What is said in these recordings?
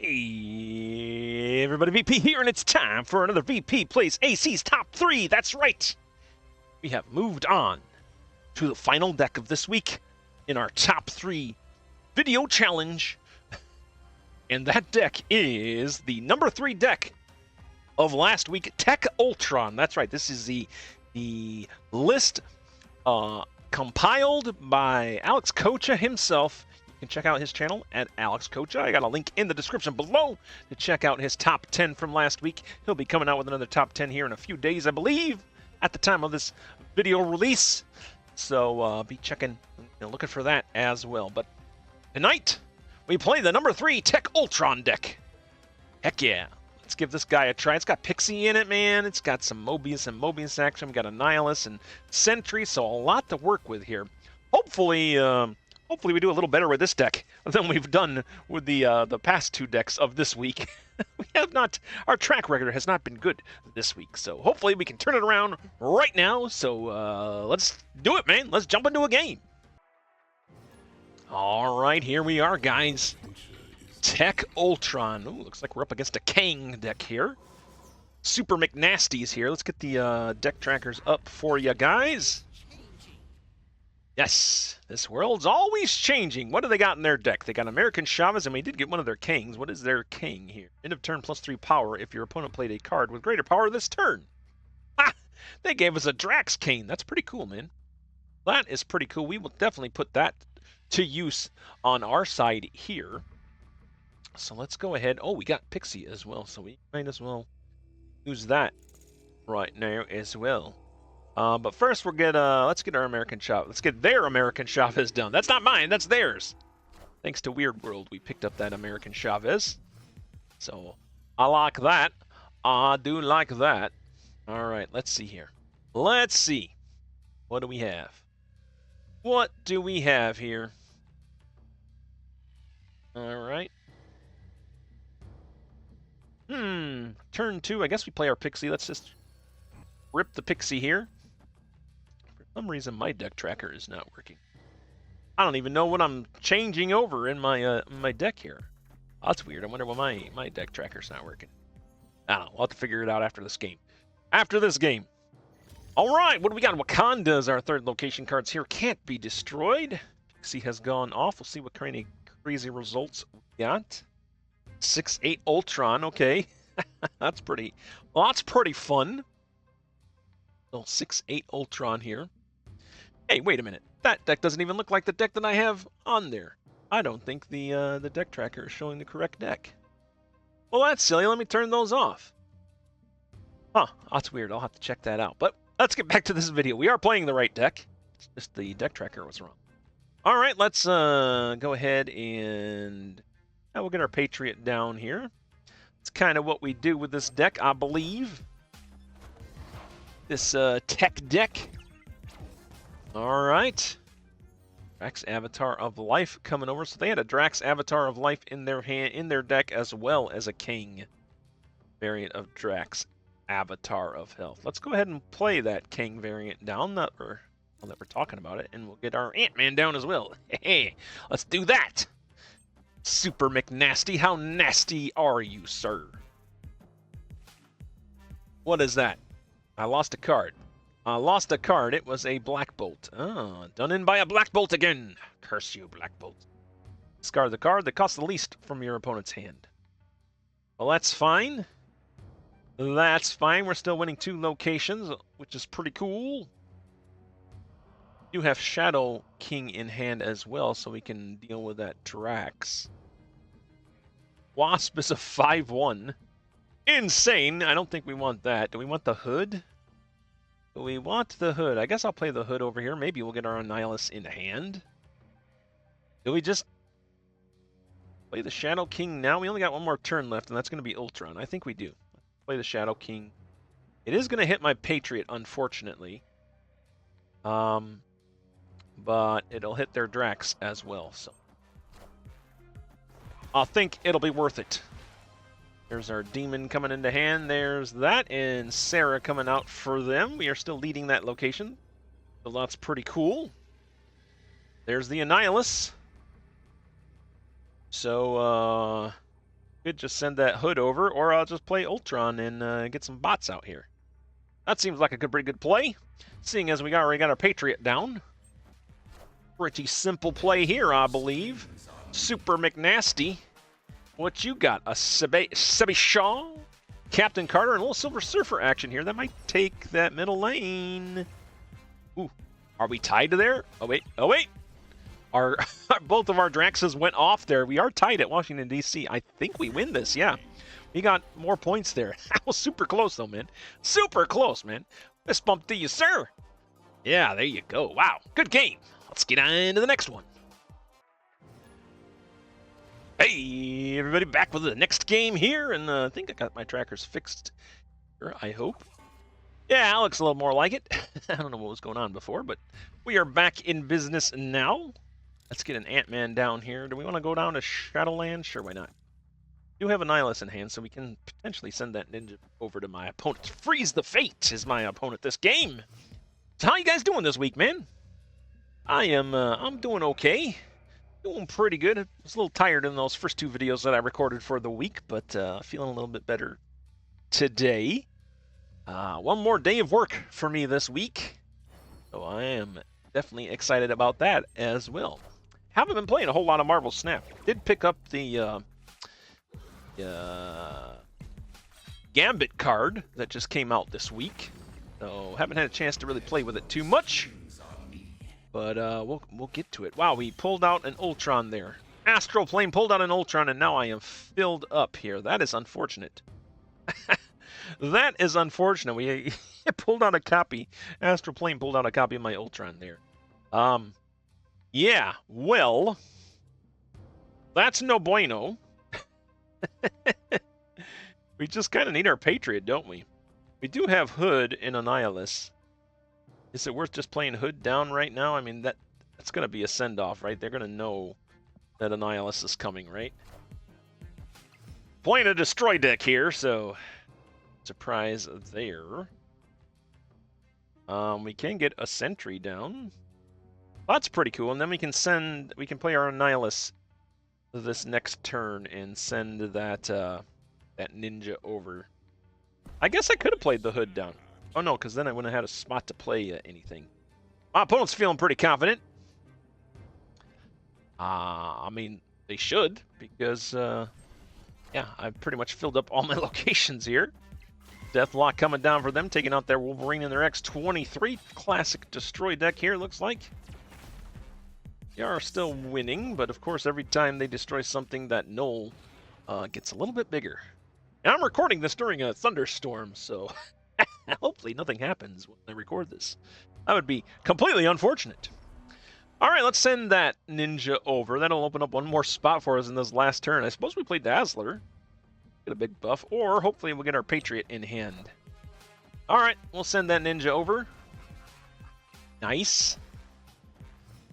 Hey, everybody, VP here, and it's time for another VP Plays AC's Top 3. That's right. We have moved on to the final deck of this week in our Top 3 video challenge. And that deck is the number 3 deck of last week, Tech Ultron. That's right. This is the list compiled by Alex Coccia himself. You can check out his channel at Alex Coccia. I got a link in the description below to check out his top 10 from last week. He'll be coming out with another top 10 here in a few days, I believe, at the time of this video release. So be checking, looking for that as well. But tonight, we play the number 3 Tech Ultron deck. Heck yeah. Let's give this guy a try. It's got Pixie in it, man. It's got some Mobius and Mobius action. We got Annihilus and Sentry, so a lot to work with here. Hopefully we do a little better with this deck than we've done with the past 2 decks of this week. We have not, our track record has not been good this week, so hopefully we can turn it around right now. So let's do it, man. Let's jump into a game. All right, here we are, guys. Tech Ultron. Ooh, looks like we're up against a Kang deck here. Super McNasty's here. Let's get the deck trackers up for you guys. Yes, this world's always changing. What do they got in their deck? They got American Chavez, and we did get one of their Kangs. What is their Kang here? End of turn +3 power if your opponent played a card with greater power this turn. Ha! They gave us a Drax Kane. That's pretty cool, man. That is pretty cool. We will definitely put that to use on our side here. So let's go ahead. Oh, we got Pixie as well, so we might as well use that right now as well. But first we'll get let's get our American Chavez. Let's get their American Chavez done. That's not mine, that's theirs. Thanks to Weird World, we picked up that American Chavez. So I like that. I do like that. Alright, let's see here. Let's see. What do we have? What do we have here? Alright. Turn 2. I guess we play our Pixie. Let's just rip the Pixie here. For some reason, my deck tracker is not working. I don't even know what I'm changing over in my my deck here. Oh, that's weird. I wonder why my deck tracker's not working. I don't know. We'll have to figure it out after this game. After this game. All right, what do we got? Wakanda is our 3rd location. Cards here can't be destroyed. Pixie has gone off. We'll see what kind of crazy results we got. 6-8 Ultron. Okay, that's pretty. Well, that's pretty fun. So 6-8 Ultron here. Hey, wait a minute. That deck doesn't even look like the deck that I have on there. I don't think the deck tracker is showing the correct deck. Well, that's silly. Let me turn those off. Huh, that's weird. I'll have to check that out. But let's get back to this video. We are playing the right deck. It's just the deck tracker was wrong. All right, let's go ahead and we'll get our Patriot down here. It's kind of what we do with this deck, I believe. This tech deck. All right. Drax Avatar of Life coming over. So they had a Drax Avatar of Life in their deck, as well as a King variant of Drax Avatar of Health. Let's go ahead and play that King variant down that we're talking about it, and we'll get our Ant-Man down as well. Hey, let's do that. Super McNasty, how nasty are you, sir? What is that? I lost a card. I lost a card. It was a Black Bolt. Oh, done in by a Black Bolt again. Curse you, Black Bolt. Discard the card that costs the least from your opponent's hand. Well, that's fine. That's fine. We're still winning 2 locations, which is pretty cool. You have Shadow King in hand as well, so we can deal with that Drax. Wasp is a 5/1. Insane. I don't think we want that. Do we want the Hood? Do we want the Hood? I guess I'll play the Hood over here. Maybe we'll get our Annihilus in hand. Do we just play the Shadow King now? We only got 1 more turn left, and that's going to be Ultron. I think we do. Play the Shadow King. It is going to hit my Patriot, unfortunately. But it'll hit their Drax as well, so I think it'll be worth it. There's our Demon coming into hand. There's that, and Sarah coming out for them. We are still leading that location, so that's pretty cool. There's the Annihilus. So, Could just send that Hood over, or I'll just play Ultron and get some bots out here. That seems like a pretty good play, seeing as we already got our Patriot down. Pretty simple play here, I believe. Super McNasty. What you got? A Sebi Shaw? Captain Carter and a little Silver Surfer action here. That might take that middle lane. Ooh, are we tied to there? Oh, wait. Oh, wait. Our both of our Draxes went off there. We are tied at Washington, D.C. I think we win this, yeah. We got more points there. That was super close, though, man. Super close, man. Fist bump to you, sir. Yeah, there you go. Wow, good game. Let's get on to the next one. Hey, everybody, back with the next game here, and I think I got my trackers fixed here, I hope. Yeah, it looks a little more like it. I don't know what was going on before, but we are back in business now. Let's get an Ant-Man down here. Do we want to go down to Shadowland? Sure, why not? We do have a Nihilus in hand, so we can potentially send that ninja over to my opponent. Freeze the Fate is my opponent this game. So how you guys doing this week, man? I'm doing okay. Doing pretty good. I was a little tired in those first two videos that I recorded for the week, but feeling a little bit better today. One more day of work for me this week, so I am definitely excited about that as well. Haven't been playing a whole lot of Marvel Snap. Did pick up the Gambit card that just came out this week, so haven't had a chance to really play with it too much. But we'll get to it. Wow, we pulled out an Ultron there. Astral Plane pulled out an Ultron, and now I am filled up here. That is unfortunate. That is unfortunate. We pulled out a copy. Astral Plane pulled out a copy of my Ultron there. Yeah, well, that's no bueno. We just kind of need our Patriot, don't we? We do have Hood in Annihilus. Is it worth just playing Hood down right now? I mean, that's going to be a send-off, right? They're going to know that Annihilus is coming, right? Playing a Destroy deck here, so surprise there. We can get a Sentry down. That's pretty cool, and then we can play our Annihilus this next turn and send that that ninja over. I guess I could have played the Hood down. Oh no, because then I wouldn't have had a spot to play anything. My opponent's feeling pretty confident. I mean, they should, because yeah, I've pretty much filled up all my locations here. Deathlock coming down for them, taking out their Wolverine and their X-23 classic Destroy deck here, looks like. They are still winning, but of course every time they destroy something, that knoll gets a little bit bigger. And I'm recording this during a thunderstorm, so hopefully nothing happens when I record this. That would be completely unfortunate. Alright, let's send that ninja over. That'll open up one more spot for us in this last turn. I suppose we play Dazzler. Get a big buff, or hopefully we'll get our Patriot in hand. Alright, we'll send that ninja over. Nice.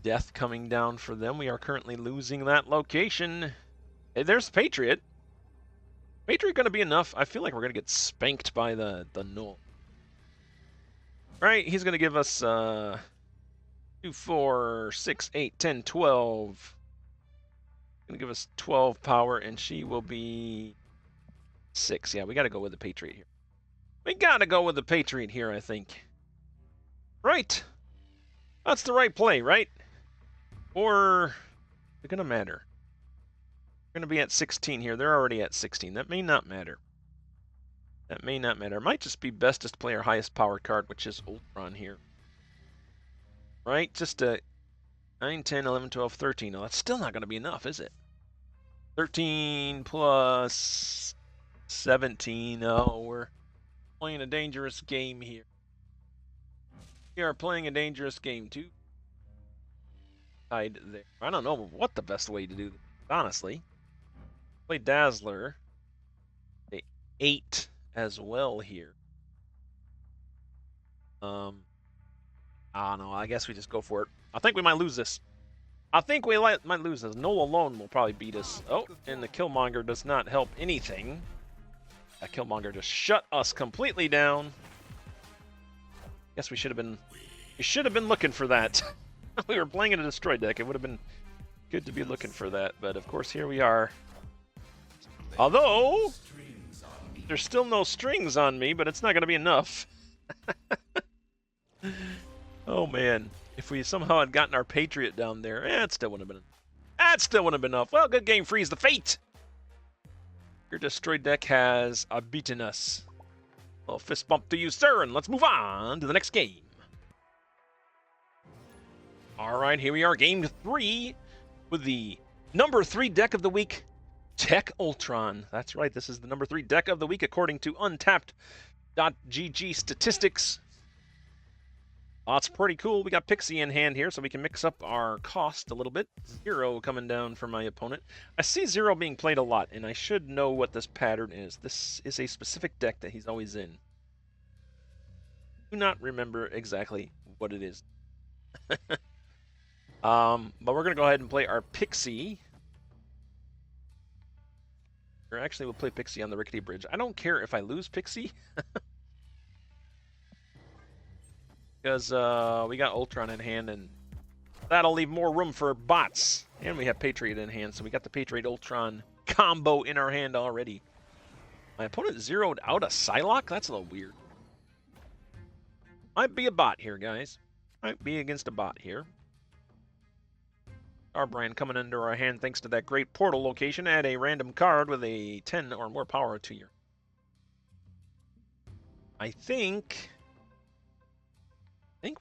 Death coming down for them. We are currently losing that location. Hey, there's the Patriot. Patriot going to be enough? I feel like we're going to get spanked by the null. Right, he's going to give us 2, 4, 6, 8, 10, 12. Going to give us 12 power, and she will be 6. Yeah, we got to go with the Patriot here. We got to go with the Patriot here, I think. Right. That's the right play, right? Or is it going to matter? We're going to be at 16 here. They're already at 16. That may not matter. That may not matter. It might just be best to play our highest power card, which is Ultron here. Right? Just a 9, 10, 11, 12, 13. No, that's still not going to be enough, is it? 13 plus 17. Oh, we're playing a dangerous game here. We are playing a dangerous game, too. Tied there. I don't know what the best way to do this, honestly. Play Dazzler. 8 as well here. I don't know. I guess we just go for it. I think we might lose this. I think we might lose this. Null alone will probably beat us. Oh, and the Killmonger does not help anything. That Killmonger just shut us completely down. Guess we should have been. We should have been looking for that. We were playing in a Destroy deck. It would have been good to be looking for that, but of course here we are. Although, there's still no strings on me, but it's not going to be enough. Oh, man. If we somehow had gotten our Patriot down there, it still wouldn't have been. That still wouldn't have been enough. Well, good game, Freeze the Fate. Your destroyed deck has beaten us. Well, fist bump to you, sir, and let's move on to the next game. All right, here we are, game 3 with the number 3 deck of the week, Tech Ultron. That's right, this is the number 3 deck of the week according to Untapped.gg statistics. It's pretty cool. We got Pixie in hand here, so we can mix up our cost a little bit. 0 coming down for my opponent. I see 0 being played a lot, and I should know what this pattern is. This is a specific deck that he's always in. Do not remember exactly what it is. But we're going to go ahead and play our Pixie. Or actually, we'll play Pixie on the Rickety Bridge. I don't care if I lose Pixie. Because we got Ultron in hand, and that'll leave more room for bots. And we have Patriot in hand, so we got the Patriot Ultron combo in our hand already. My opponent zeroed out a Psylocke? That's a little weird. Might be a bot here, guys. Might be against a bot here. Our brand coming into our hand thanks to that great portal location. Add a random card with a 10 or more power to your... I think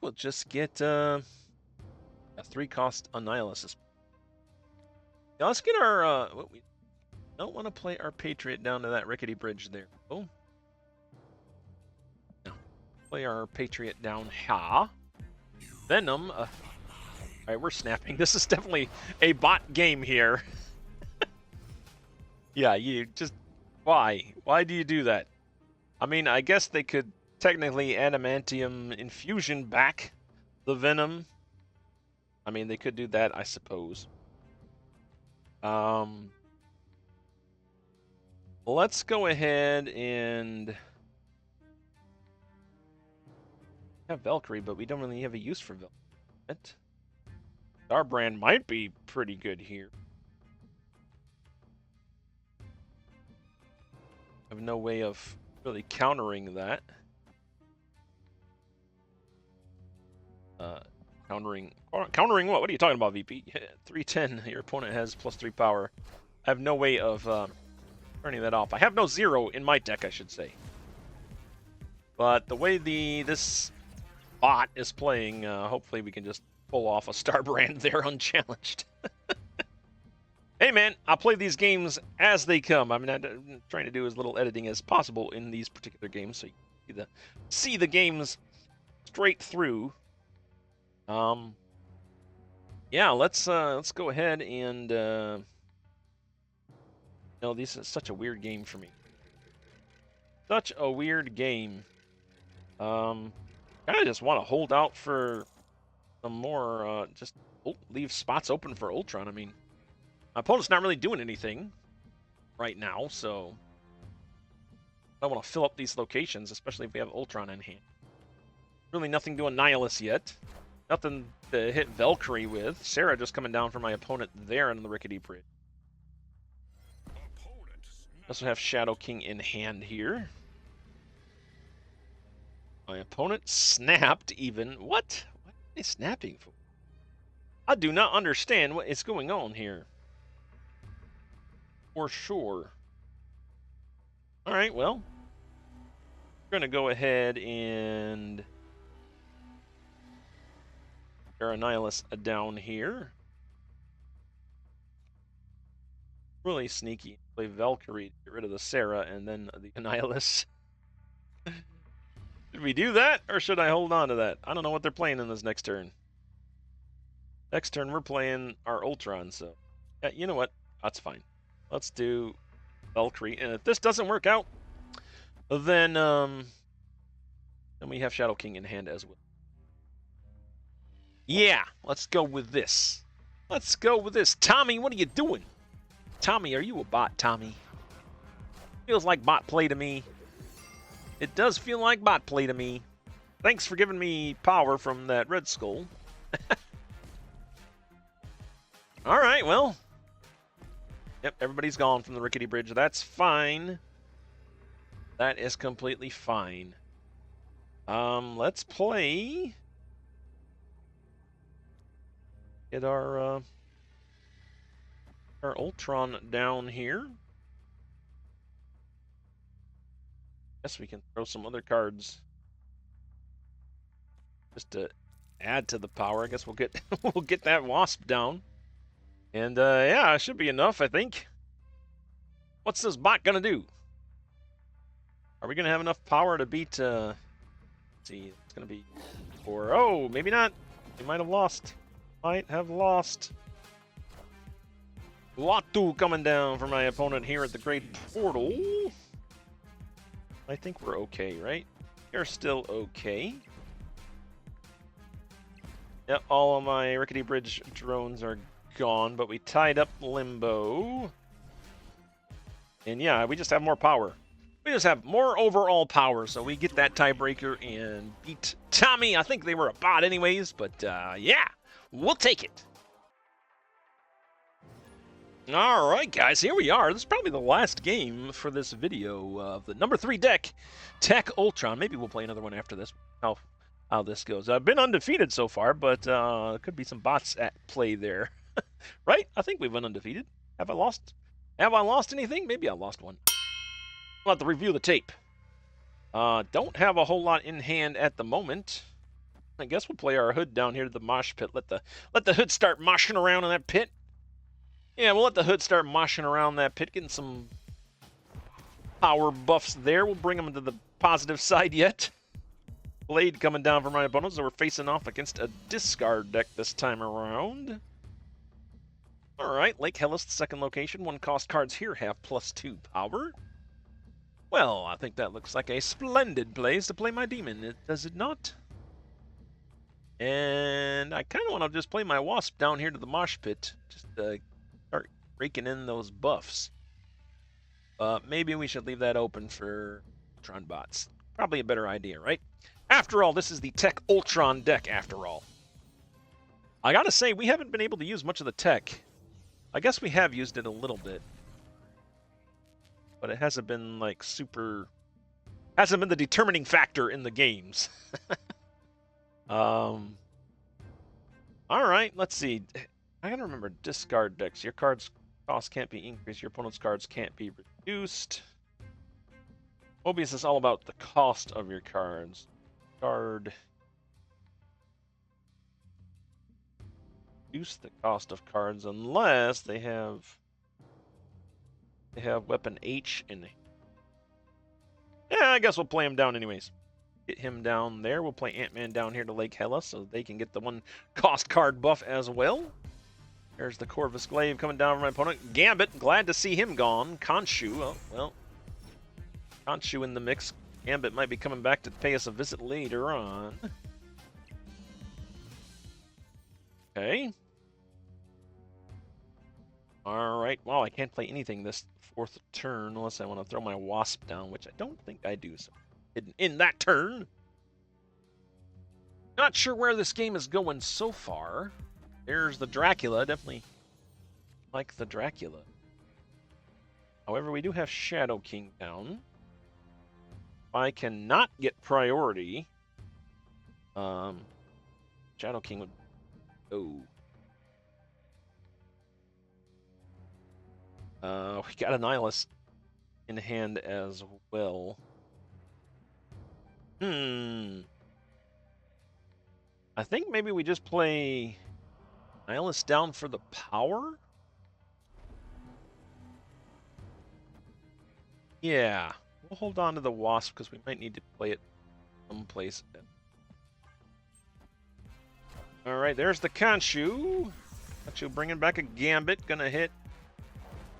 we'll just get a 3-cost Annihilasis. Now let's get our... we don't want to play our Patriot down to that rickety bridge there. Oh. No. Play our Patriot down. Ha. Venom. All right, we're snapping. This is definitely a bot game here. Yeah, you just... Why? Why do you do that? I mean, I guess they could technically adamantium infusion back the Venom. I mean, they could do that, I suppose. Let's go ahead and have Valkyrie, but we don't really have a use for Valkyrie. Our brand might be pretty good here. I have no way of really countering that. Countering what? What are you talking about, VP? 310. Your opponent has +3 power. I have no way of turning that off. I have no 0 in my deck, I should say. But the way this bot is playing, hopefully we can just pull off a star brand there unchallenged. Hey man, I'll play these games as they come. I mean, I'm trying to do as little editing as possible in these particular games, so you can see the games straight through. Yeah, let's go ahead and no, this is such a weird game for me. Such a weird game. Kind of just want to hold out for some more, just leave spots open for Ultron. I mean, my opponent's not really doing anything right now, so I want to fill up these locations, especially if we have Ultron in hand. Really nothing to Annihilus yet. Nothing to hit Valkyrie with. Sarah just coming down for my opponent there on the Rickety Bridge. Also have Shadow King in hand here. My opponent snapped even. What? What are they snapping for? I do not understand what is going on here. For sure. Alright, well. We're going to go ahead and... our Annihilus down here. Really sneaky. Play Valkyrie, get rid of the Sarah, and then the Annihilus. Should we do that, or should I hold on to that? I don't know what they're playing in this next turn. Next turn, we're playing our Ultron, so... yeah, you know what? That's fine. Let's do Valkyrie, and if this doesn't work out, then we have Shadow King in hand as well. Yeah, let's go with this. Let's go with this. Tommy, what are you doing? Tommy, are you a bot, Tommy? Feels like bot play to me. It does feel like bot play to me. Thanks for giving me power from that Red Skull. Alright, well. Yep, everybody's gone from the rickety bridge. That's fine. That is completely fine. Let's play. Get our Ultron down here. Guess we can throw some other cards just to add to the power. I guess we'll get we'll get that Wasp down. And yeah, it should be enough, I think. What's this bot gonna do? Are we gonna have enough power to beat let's see, it's gonna be 4. Oh, maybe not. We might have lost. Might have lost. Latu coming down for my opponent here at the Great Portal. I think we're okay, right? You're still okay. Yep, all of my rickety bridge drones are gone, but we tied up Limbo. And yeah, we just have more power. We just have more overall power, so we get that tiebreaker and beat Tommy. I think they were a bot anyways, but yeah, we'll take it. All right, guys, here we are. This is probably the last game for this video of the number 3 deck, Tech Ultron. Maybe we'll play another one after this. How this goes. I've been undefeated so far, but could be some bots at play there. Right? I think we've been undefeated. Have I lost? Have I lost anything? Maybe I lost one. We'll have to review the tape. Don't have a whole lot in hand at the moment. I guess we'll play our hood down here to the mosh pit. Let the hood start moshing around in that pit. Yeah, we'll let the hood start moshing around that pit, getting some power buffs there. We'll bring them to the positive side yet. Blade coming down for my opponents, so we're facing off against a discard deck this time around. Alright, Lake Hellas, the second location. 1 cost cards here have +2 power. Well, I think that looks like a splendid place to play my demon, does it not? And I kind of want to just play my Wasp down here to the mosh pit. Just start raking in those buffs. Maybe we should leave that open for Ultron bots. Probably a better idea, right? After all, this is the Tech Ultron deck, after all. I gotta say, we haven't been able to use much of the tech. I guess we have used it a little bit. But it hasn't been, like, super... hasn't been the determining factor in the games. Alright, let's see. I gotta remember, discard decks. Your cards' cost can't be increased. Your opponent's cards can't be reduced. Mobius is all about the cost of your cards. Card. Reduce the cost of cards unless they have weapon H in it. Yeah, I guess we'll play him down anyways. Get him down there. We'll play Ant-Man down here to Lake Hellas so they can get the 1 cost card buff as well. There's the Corvus Glaive coming down for my opponent. Gambit, glad to see him gone. Khonshu, oh, well. Khonshu in the mix. Gambit might be coming back to pay us a visit later on. Okay. Alright, well, I can't play anything this 4th turn unless I want to throw my Wasp down, which I don't think I do. So, in that turn. Not sure where this game is going so far. There's the Dracula, definitely like the Dracula. However, we do have Shadow King down. I cannot get priority. Shadow King would... Oh. We got a Nihilus in hand as well. I think maybe we just play Nihilus down for the power? Yeah. We'll hold on to the Wasp because we might need to play it someplace. Alright, there's the Khonshu. Khonshu bringing back a Gambit. Gonna hit.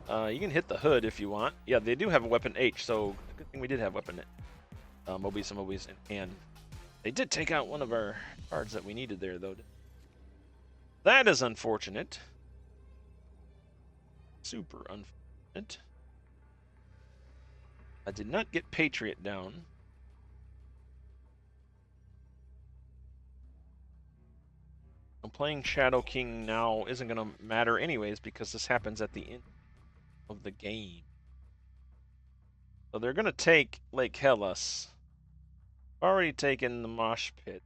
You can hit the hood if you want. Yeah, they do have a weapon H, so good thing we did have weapon Mobius and Mobius in hand. They did take out one of our cards that we needed there, though. That is unfortunate. Super unfortunate. I did not get Patriot down. I'm playing Shadow King now isn't going to matter anyways because this happens at the end. of the game. So they're going to take Lake Hellas. Already taken the Mosh Pit.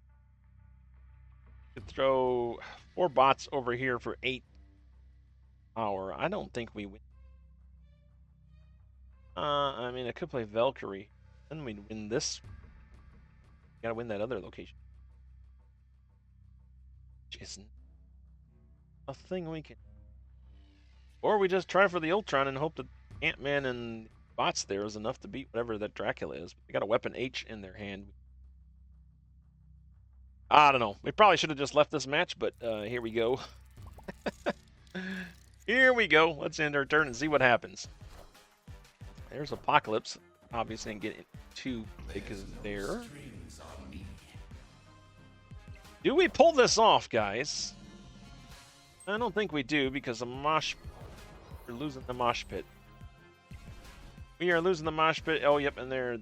Could throw 4 bots over here for 8 power. I don't think we win. I mean, I could play Valkyrie. Then we'd win this. Gotta win that other location. Which isn't a thing we can. Or we just try for the Ultron and hope that Ant-Man and bots there is enough to beat whatever that Dracula is. They got a weapon H in their hand. I don't know. We probably should have just left this match, but here we go. Here we go. Let's end our turn and see what happens. There's Apocalypse. Obviously, didn't get too big there. Do we pull this off, guys? I don't think we do because we're losing the mosh pit. We are losing the mosh pit. Oh, yep, and there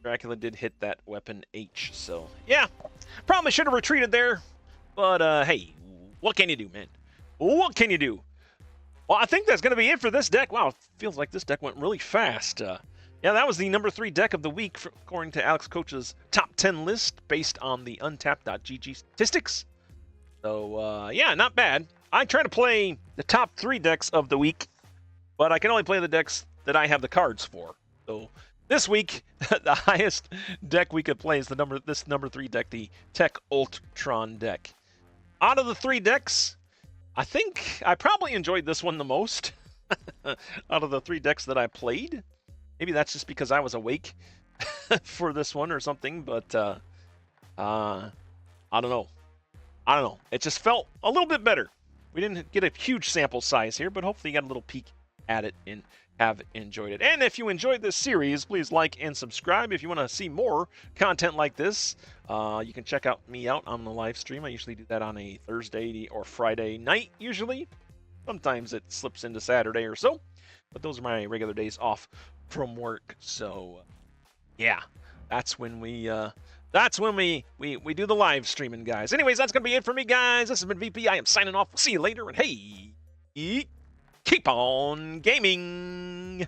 Dracula did hit that weapon H. So, yeah, probably should have retreated there. But, hey, what can you do, man? What can you do? Well, I think that's going to be it for this deck. Wow, it feels like this deck went really fast. Yeah, that was the number 3 deck of the week, according to Alex Coccia's top 10 list, based on the untapped.gg statistics. So, yeah, not bad. I try to play the top 3 decks of the week, but I can only play the decks that I have the cards for. So, this week, the highest deck we could play is this number 3 deck, the Tech Ultron deck. Out of the 3 decks, I think I probably enjoyed this one the most out of the 3 decks that I played. Maybe that's just because I was awake for this one or something, but I don't know. I don't know. It just felt a little bit better. We didn't get a huge sample size here, but hopefully you got a little peek at it and have enjoyed it. And if you enjoyed this series, please like and subscribe. If you want to see more content like this, you can check me out on the live stream. I usually do that on a Thursday or Friday night, usually. Sometimes it slips into Saturday or so, but those are my regular days off from work. So, yeah, that's when we do the live streaming, guys. Anyways, that's going to be it for me, guys. This has been VP. I am signing off. See you later, and hey, keep on gaming.